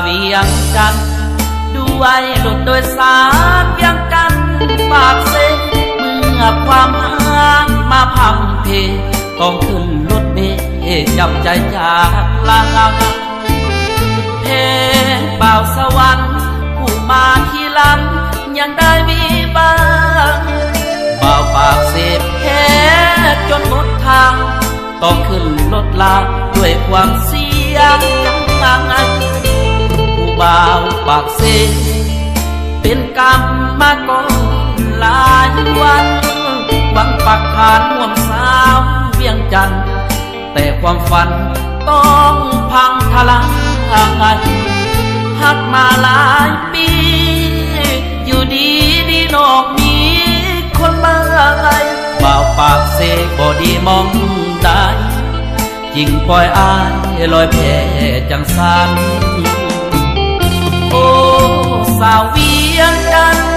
เวียงจันทร์ด้วยรถโดยสารเวียงกันปากเซเมื่อความห่างมาพังเพต้องขึ้นรถเมล์จับใจจากลาเพบ่าวสวรรค์ผู้มาทีหลังยังได้มีบ้างบ่าวปากเสพแค่จนหมดทางต้องขึ้นรถลาด้วยความเสียงบ่าวปากเสเป็นกรรมมาก่อนหลายวันหวังปักฐานห่วงสาวเวียงจันทร์แต่ความฝันต้องพังทลายหักมาหลายปีอยู่ดีดีนอกมีคนมาบ่าวปากเสบ่ดีมองได้ยิ่งปล่อยอายลอยแพจังสันโอ้สาวเวียงจันทร์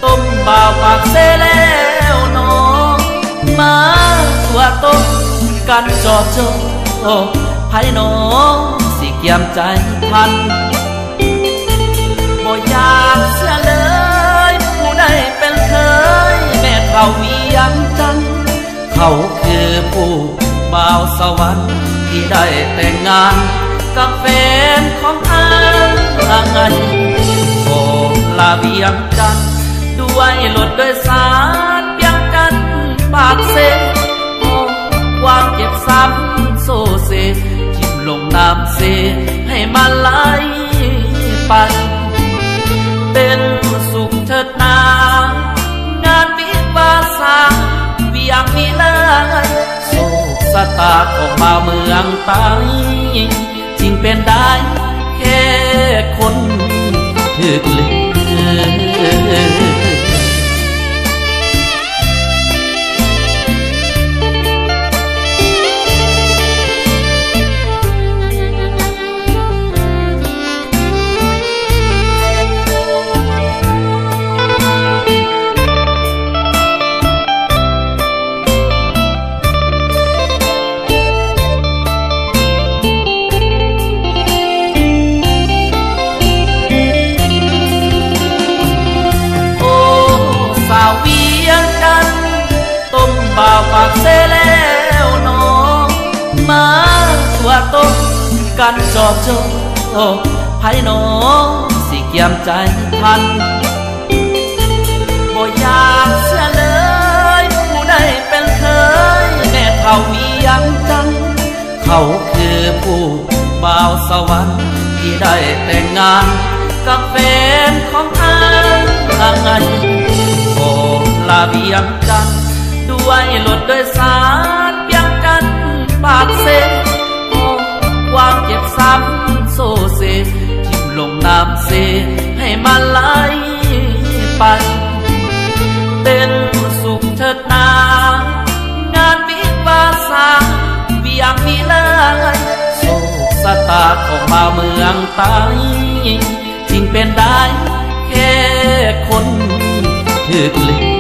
ต้มบ่าวปากเสแล้วน้องมาตัวต้มกันจอจอไผ่น้องสิเกี่ยมใจทันบ่อยากเสียเลยผู้ใดเป็นเคยแม่เฒ่าเวียงจันทร์เขาคือผู้บ่าวสวรรค์ที่ได้แต่งงานกับแฟนของอายโอ้ลาเวียงจันทร์ด้วยรถโดยสารเวียงจันทร์ปากเสโอ้ความเจ็บซ้ำโซเซทิ่มลงน้ำเสให้มันไหลไปเป็นสุขเถิดนางานวิวาสาเวียงนี้เลยโศกสตาของมาเมืองใต้จริงเป็นได้แค่คนถึกลือ ปากเสแล้วน้องมาตัวต้มกันจอบโจไผ่น้องสิเกี่ยมใจทันบ่อยากเสียเลยผู้ใดเป็นเคยแม่เฒ่าเวียงจันทร์เขาคือผู้บ่าวสวรรค์ที่ได้แต่งงานกับแฟนของอายโอ้ลาเวียงจันทร์ด้วยรถโดยสารเวียงจันทร์ปากเสโอ้ความเจ็บซ้ำโซเซทิ่มลงน้ำเสให้มันไหลไปเป็นสุขเถิดนางานวิวาสาเวียงนี้เลยโศกสตาของมาเมืองใต้จริงเป็นได้แค่คนถึกลือ